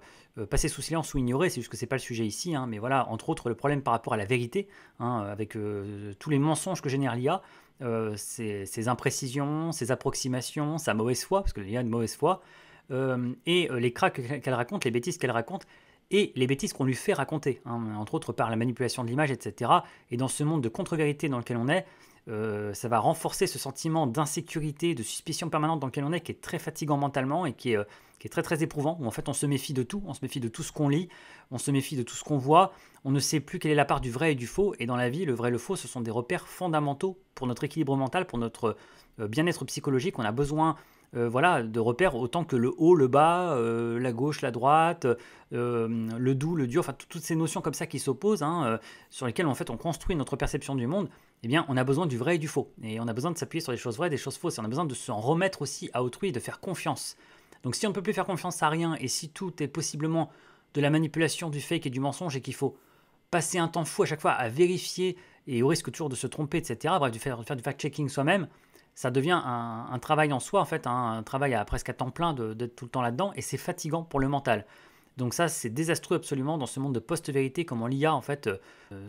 passer sous silence ou ignorer, c'est juste que c'est pas le sujet ici, hein, mais voilà, entre autres le problème par rapport à la vérité, hein, avec tous les mensonges que génère l'IA, ses imprécisions, ses approximations, sa mauvaise foi, parce que l'IA a une mauvaise foi, et les cracks qu'elle raconte, les bêtises qu'elle raconte, et les bêtises qu'on lui fait raconter, hein, entre autres par la manipulation de l'image, etc. Et dans ce monde de contre-vérité dans lequel on est, ça va renforcer ce sentiment d'insécurité, de suspicion permanente dans lequel on est, qui est très fatigant mentalement et qui est très très éprouvant, où en fait on se méfie de tout, on se méfie de tout ce qu'on lit, on se méfie de tout ce qu'on voit, on ne sait plus quelle est la part du vrai et du faux, et dans la vie, le vrai et le faux, ce sont des repères fondamentaux pour notre équilibre mental, pour notre bien-être psychologique. On a besoin voilà, de repères autant que le haut, le bas, la gauche, la droite, le doux, le dur, enfin toutes ces notions comme ça qui s'opposent, hein, sur lesquelles en fait on construit notre perception du monde. Eh bien, on a besoin du vrai et du faux. Et on a besoin de s'appuyer sur des choses vraies, des choses fausses. Et on a besoin de s'en remettre aussi à autrui et de faire confiance. Donc si on ne peut plus faire confiance à rien, et si tout est possiblement de la manipulation, du fake et du mensonge, et qu'il faut passer un temps fou à chaque fois à vérifier, et au risque toujours de se tromper, etc., bref, de faire du fact-checking soi-même, ça devient un travail en soi, en fait, hein, un travail presque à temps plein d'être tout le temps là-dedans, et c'est fatigant pour le mental. Donc ça, c'est désastreux absolument dans ce monde de post-vérité, comment l'IA, en fait,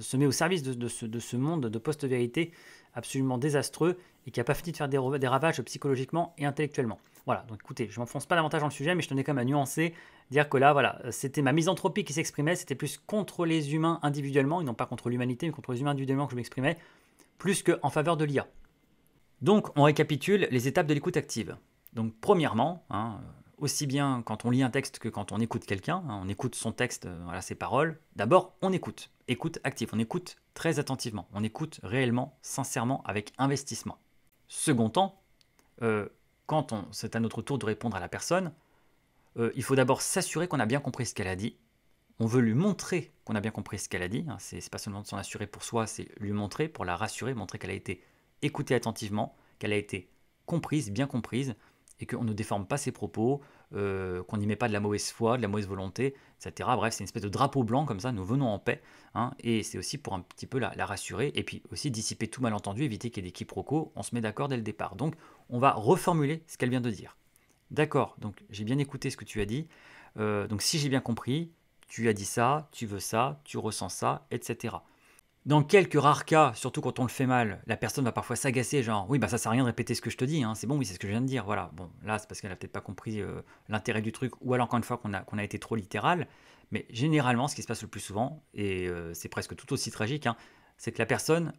se met au service de ce monde de post-vérité absolument désastreux et qui n'a pas fini de faire des ravages psychologiquement et intellectuellement. Voilà, donc écoutez, je ne m'enfonce pas davantage dans le sujet, mais je tenais quand même à nuancer, dire que là, voilà, c'était ma misanthropie qui s'exprimait, c'était plus contre les humains individuellement, et non pas contre l'humanité, mais contre les humains individuellement que je m'exprimais, plus qu'en faveur de l'IA. Donc, on récapitule les étapes de l'écoute active. Donc, premièrement, aussi bien quand on lit un texte que quand on écoute quelqu'un, on écoute son texte, voilà, ses paroles. D'abord, on écoute. Écoute active. On écoute très attentivement. On écoute réellement, sincèrement, avec investissement. Second temps, quand c'est à notre tour de répondre à la personne, il faut d'abord s'assurer qu'on a bien compris ce qu'elle a dit. On veut lui montrer qu'on a bien compris ce qu'elle a dit. C'est pas seulement de s'en assurer pour soi, c'est lui montrer, pour la rassurer, montrer qu'elle a été écoutée attentivement, qu'elle a été comprise, bien comprise, et qu'on ne déforme pas ses propos, qu'on n'y met pas de la mauvaise foi, de la mauvaise volonté, etc. Bref, c'est une espèce de drapeau blanc comme ça, nous venons en paix, et c'est aussi pour un petit peu la rassurer, et puis aussi dissiper tout malentendu, éviter qu'il y ait des quiproquos, on se met d'accord dès le départ. Donc, on va reformuler ce qu'elle vient de dire. D'accord, donc j'ai bien écouté ce que tu as dit, donc si j'ai bien compris, tu as dit ça, tu veux ça, tu ressens ça, etc. Dans quelques rares cas, surtout quand on le fait mal, la personne va parfois s'agacer, genre oui, bah ça sert à rien de répéter ce que je te dis, c'est bon, oui, c'est ce que je viens de dire, voilà. Bon, là, c'est parce qu'elle a peut-être pas compris l'intérêt du truc, ou alors encore une fois qu'on a été trop littéral. Mais généralement, ce qui se passe le plus souvent, et c'est presque tout aussi tragique, c'est que la personne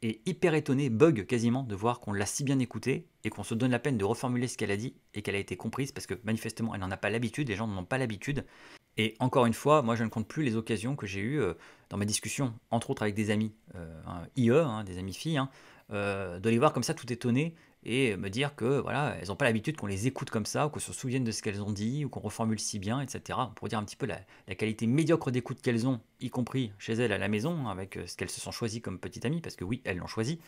est hyper étonnée, bug quasiment, de voir qu'on l'a si bien écouté et qu'on se donne la peine de reformuler ce qu'elle a dit et qu'elle a été comprise, parce que manifestement, elle n'en a pas l'habitude, les gens n'en ont pas l'habitude. Et encore une fois, moi je ne compte plus les occasions que j'ai eues dans mes discussions, entre autres avec des amis IE, des amis filles, de les voir comme ça tout étonnées et me dire que voilà, elles n'ont pas l'habitude qu'on les écoute comme ça, ou qu'on se souvienne de ce qu'elles ont dit, ou qu'on reformule si bien, etc. Pour dire un petit peu la qualité médiocre d'écoute qu'elles ont, y compris chez elles à la maison, avec ce qu'elles se sont choisies comme petites amies, parce que oui, elles l'ont choisi.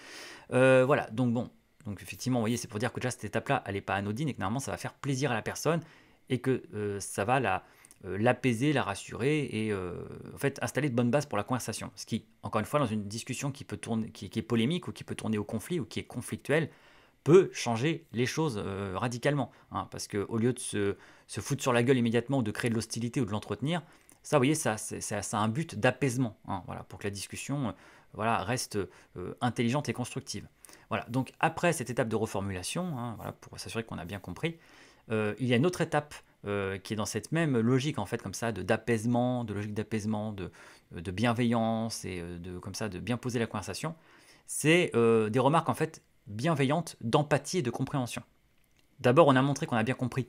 Voilà, donc bon, donc effectivement, vous voyez, c'est pour dire que déjà cette étape-là, elle n'est pas anodine, et que normalement ça va faire plaisir à la personne, et que ça va l'apaiser, la rassurer et en fait installer de bonnes bases pour la conversation. Ce qui, encore une fois, dans une discussion qui peut tourner, qui est polémique ou qui peut tourner au conflit ou qui est conflictuelle, peut changer les choses radicalement. Parce qu'au lieu de se foutre sur la gueule immédiatement ou de créer de l'hostilité ou de l'entretenir, ça, vous voyez, ça a un but d'apaisement, voilà, pour que la discussion voilà, reste intelligente et constructive. Voilà, donc après cette étape de reformulation, voilà, pour s'assurer qu'on a bien compris, il y a une autre étape qui est dans cette même logique en fait comme ça d'apaisement, de logique d'apaisement, de bienveillance et comme ça de bien poser la conversation. C'est des remarques en fait bienveillantes d'empathie et de compréhension. D'abord, on a montré qu'on a bien compris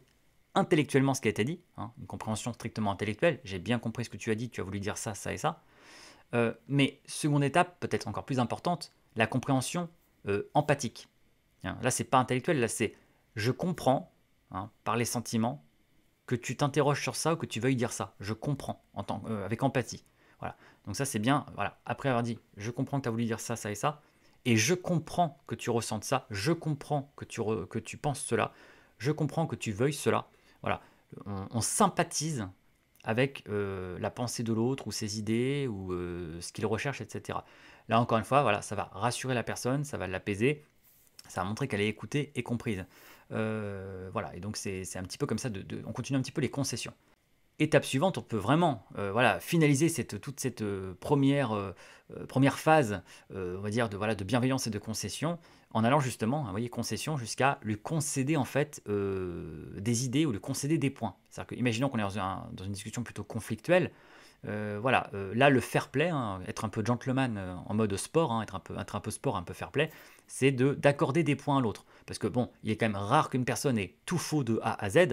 intellectuellement ce qui a été dit, une compréhension strictement intellectuelle. J'ai bien compris ce que tu as dit, tu as voulu dire ça, ça et ça. Mais seconde étape, peut-être encore plus importante, la compréhension empathique. Là, c'est pas intellectuel, là c'est je comprends par les sentiments que tu t'interroges sur ça ou que tu veuilles dire ça. Je comprends avec empathie. Voilà. Donc ça c'est bien. Voilà. Après avoir dit je comprends que tu as voulu dire ça, ça et ça, et je comprends que tu ressentes ça, je comprends que tu penses cela, je comprends que tu veuilles cela. Voilà. On sympathise avec la pensée de l'autre ou ses idées ou ce qu'il recherche, etc. Là encore une fois, voilà, ça va rassurer la personne, ça va l'apaiser, ça va montrer qu'elle est écoutée et comprise. Voilà, et donc c'est un petit peu comme ça, on continue un petit peu les concessions. Étape suivante, on peut vraiment voilà, finaliser toute cette première phase, on va dire, de bienveillance et de concession, en allant justement, vous voyez, concession, jusqu'à lui concéder en fait des idées ou lui concéder des points. C'est-à-dire que, imaginons qu'on est dans une discussion plutôt conflictuelle, voilà, là le fair play, être un peu gentleman en mode sport, être un peu sport, un peu fair play, c'est d'accorder des points à l'autre. Parce que bon, il est quand même rare qu'une personne ait tout faux de A à Z.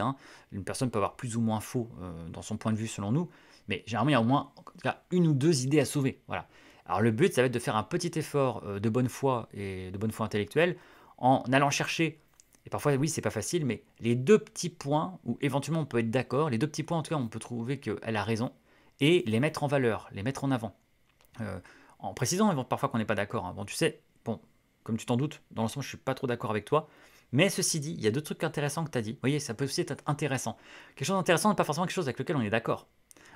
Une personne peut avoir plus ou moins faux dans son point de vue selon nous, mais généralement il y a au moins en tout cas une ou deux idées à sauver. Voilà. Alors le but, ça va être de faire un petit effort de bonne foi et de bonne foi intellectuelle en allant chercher, et parfois oui c'est pas facile, mais les deux petits points où éventuellement on peut être d'accord, les deux petits points en tout cas on peut trouver qu'elle a raison, et les mettre en valeur, les mettre en avant. En précisant parfois qu'on n'est pas d'accord. Bon, tu sais, bon, comme tu t'en doutes, dans l'ensemble, je ne suis pas trop d'accord avec toi. Mais ceci dit, il y a deux trucs intéressants que tu as dit. Vous voyez, ça peut aussi être intéressant. Quelque chose d'intéressant n'est pas forcément quelque chose avec lequel on est d'accord.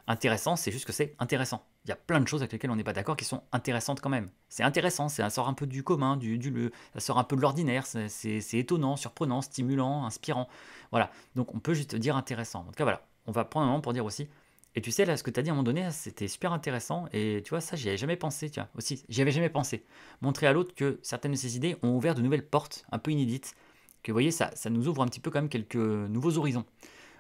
Intéressant, c'est juste que c'est intéressant. Il y a plein de choses avec lesquelles on n'est pas d'accord qui sont intéressantes quand même. C'est intéressant, ça sort un peu du commun, ça sort un peu de l'ordinaire, c'est étonnant, surprenant, stimulant, inspirant. Voilà, donc on peut juste dire intéressant. En tout cas, voilà, on va prendre un moment pour dire aussi Et tu sais, là, ce que tu as dit à un moment donné, c'était super intéressant. Et tu vois, ça, j'y avais jamais pensé. Tu vois, aussi, j'y avais jamais pensé. Montrer à l'autre que certaines de ses idées ont ouvert de nouvelles portes, un peu inédites. Que vous voyez, ça nous ouvre un petit peu quand même quelques nouveaux horizons.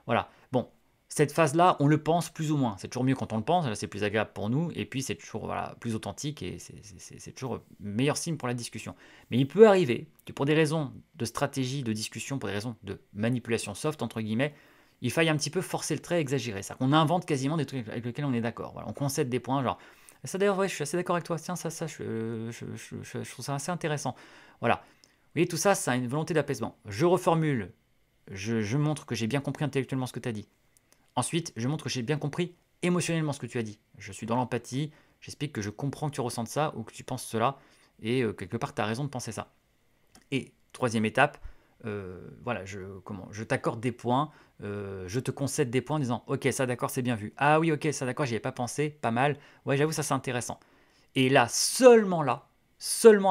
Voilà. Bon, cette phase-là, on le pense plus ou moins. C'est toujours mieux quand on le pense, là, c'est plus agréable pour nous. Et puis, c'est toujours voilà, plus authentique et c'est toujours meilleur signe pour la discussion. Mais il peut arriver que pour des raisons de stratégie, de discussion, pour des raisons de manipulation soft, entre guillemets, il faille un petit peu forcer le trait, exagérer ça. On invente quasiment des trucs avec lesquels on est d'accord. Voilà, on concède des points, genre ça d'ailleurs, ouais, je suis assez d'accord avec toi. Tiens, ça, je trouve ça assez intéressant. Voilà. Vous voyez, tout ça, ça a une volonté d'apaisement. Je reformule, je montre que j'ai bien compris intellectuellement ce que tu as dit. Ensuite, je montre que j'ai bien compris émotionnellement ce que tu as dit. Je suis dans l'empathie, j'explique que je comprends que tu ressentes ça ou que tu penses cela, et quelque part, tu as raison de penser ça. Et troisième étape, voilà, je t'accorde des points, je te concède des points en disant ok, ça d'accord, c'est bien vu. Ah oui, ok, ça d'accord, j'y avais pas pensé, pas mal. Ouais, j'avoue, ça c'est intéressant. Et là, seulement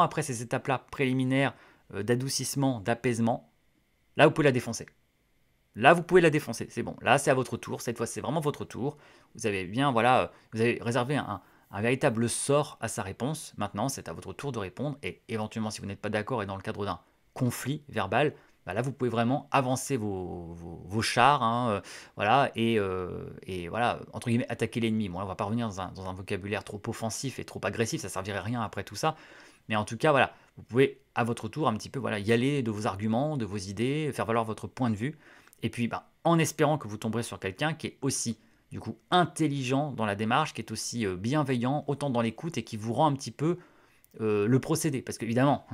après ces étapes-là préliminaires d'adoucissement, d'apaisement, là vous pouvez la défoncer. Là, vous pouvez la défoncer, c'est bon. Là, c'est à votre tour. Cette fois, c'est vraiment votre tour. Vous avez bien, voilà, vous avez réservé un véritable sort à sa réponse. Maintenant, c'est à votre tour de répondre. Et éventuellement, si vous n'êtes pas d'accord et dans le cadre d'un conflit verbal, bah là, vous pouvez vraiment avancer vos chars, hein, voilà, et voilà, entre guillemets, attaquer l'ennemi. Bon, là, on va pas revenir dans un vocabulaire trop offensif et trop agressif, ça servirait à rien après tout ça. Mais en tout cas, voilà, vous pouvez à votre tour un petit peu voilà, y aller de vos arguments, de vos idées, faire valoir votre point de vue. Et puis, bah, en espérant que vous tomberez sur quelqu'un qui est aussi, du coup, intelligent dans la démarche, qui est aussi bienveillant, autant dans l'écoute et qui vous rend un petit peu le procédé. Parce qu'évidemment,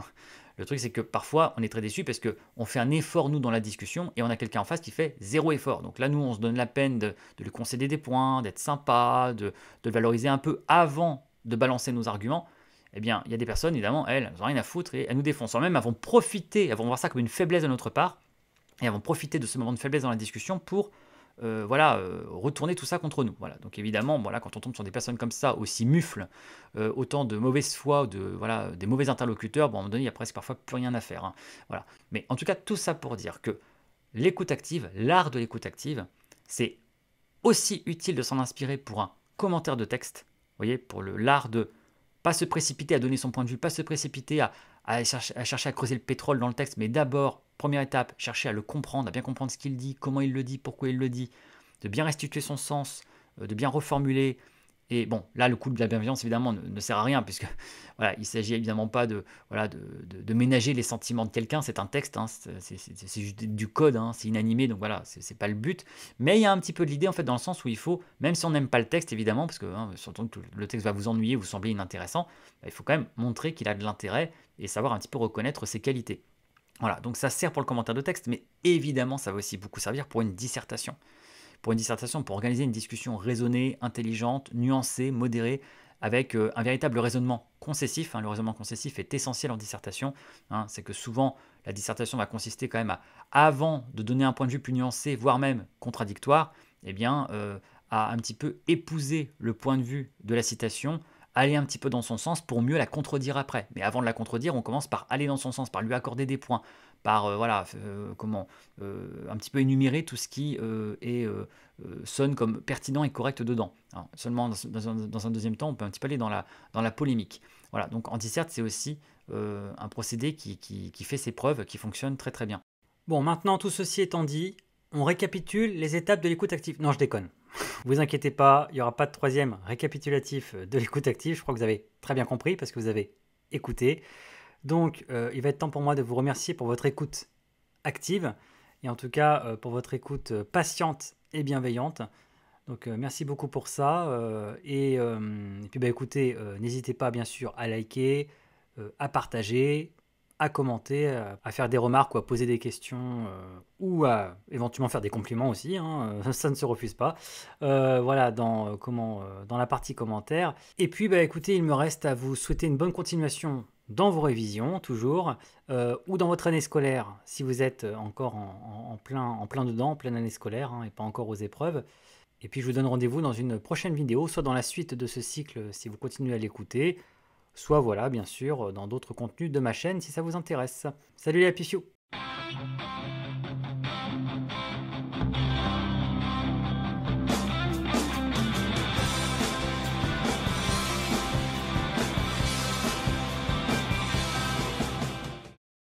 le truc, c'est que parfois, on est très déçu parce qu'on fait un effort, nous, dans la discussion, et on a quelqu'un en face qui fait zéro effort. Donc là, nous, on se donne la peine de lui concéder des points, d'être sympa, de le valoriser un peu avant de balancer nos arguments. Eh bien, il y a des personnes, évidemment, elles n'ont rien à foutre et elles nous défoncent. Même, elles vont profiter, elles vont voir ça comme une faiblesse de notre part, et elles vont profiter de ce moment de faiblesse dans la discussion pour voilà, retourner tout ça contre nous. Voilà. Donc évidemment, voilà, quand on tombe sur des personnes comme ça, aussi mufles, autant de mauvaise foi, voilà, des mauvais interlocuteurs, bon, à un moment donné, il n'y a presque parfois plus rien à faire. Hein. Voilà. Mais en tout cas, tout ça pour dire que l'écoute active, l'art de l'écoute active, c'est aussi utile de s'en inspirer pour un commentaire de texte, vous voyez, pour l'art de pas se précipiter à donner son point de vue, pas se précipiter à chercher à creuser le pétrole dans le texte, mais d'abord, première étape, chercher à le comprendre, à bien comprendre ce qu'il dit, comment il le dit, pourquoi il le dit, de bien restituer son sens, de bien reformuler. Et bon, là, le coup de la bienveillance, évidemment, ne sert à rien, puisque voilà, il ne s'agit évidemment pas voilà, de ménager les sentiments de quelqu'un. C'est un texte, hein, c'est juste du code, hein, c'est inanimé, donc voilà, c'est pas le but. Mais il y a un petit peu de l'idée, en fait, dans le sens où il faut, même si on n'aime pas le texte, évidemment, parce que hein, surtout que le texte va vous ennuyer, vous sembler inintéressant, bah, il faut quand même montrer qu'il a de l'intérêt et savoir un petit peu reconnaître ses qualités. Voilà, donc ça sert pour le commentaire de texte, mais évidemment, ça va aussi beaucoup servir pour une dissertation. Pour une dissertation, pour organiser une discussion raisonnée, intelligente, nuancée, modérée, avec un véritable raisonnement concessif. Hein. Le raisonnement concessif est essentiel en dissertation. Hein. C'est que souvent, la dissertation va consister quand même à, avant de donner un point de vue plus nuancé, voire même contradictoire, eh bien, à un petit peu épouser le point de vue de la citation, aller un petit peu dans son sens pour mieux la contredire après. Mais avant de la contredire, on commence par aller dans son sens, par lui accorder des points, par voilà, un petit peu énumérer tout ce qui sonne comme pertinent et correct dedans. Alors, seulement dans un deuxième temps, on peut un petit peu aller dans la polémique. Voilà, donc en dissert, c'est aussi un procédé qui fait ses preuves, qui fonctionne très très bien. Bon, maintenant tout ceci étant dit, on récapitule les étapes de l'écoute active. Non, je déconne. Vous inquiétez pas, il n'y aura pas de troisième récapitulatif de l'écoute active. Je crois que vous avez très bien compris parce que vous avez écouté. Donc, il va être temps pour moi de vous remercier pour votre écoute active et en tout cas pour votre écoute patiente et bienveillante. Donc, merci beaucoup pour ça. Et puis, bah, écoutez, n'hésitez pas bien sûr à liker, à partager, à commenter, à faire des remarques ou à poser des questions ou à éventuellement faire des compliments aussi, hein, ça ne se refuse pas. Voilà, dans la partie commentaires. Et puis, bah, écoutez, il me reste à vous souhaiter une bonne continuation dans vos révisions, toujours, ou dans votre année scolaire, si vous êtes encore en plein dedans, en pleine année scolaire, hein, et pas encore aux épreuves. Et puis, je vous donne rendez-vous dans une prochaine vidéo, soit dans la suite de ce cycle, si vous continuez à l'écouter, soit voilà, bien sûr, dans d'autres contenus de ma chaîne si ça vous intéresse. Salut les Happy Few!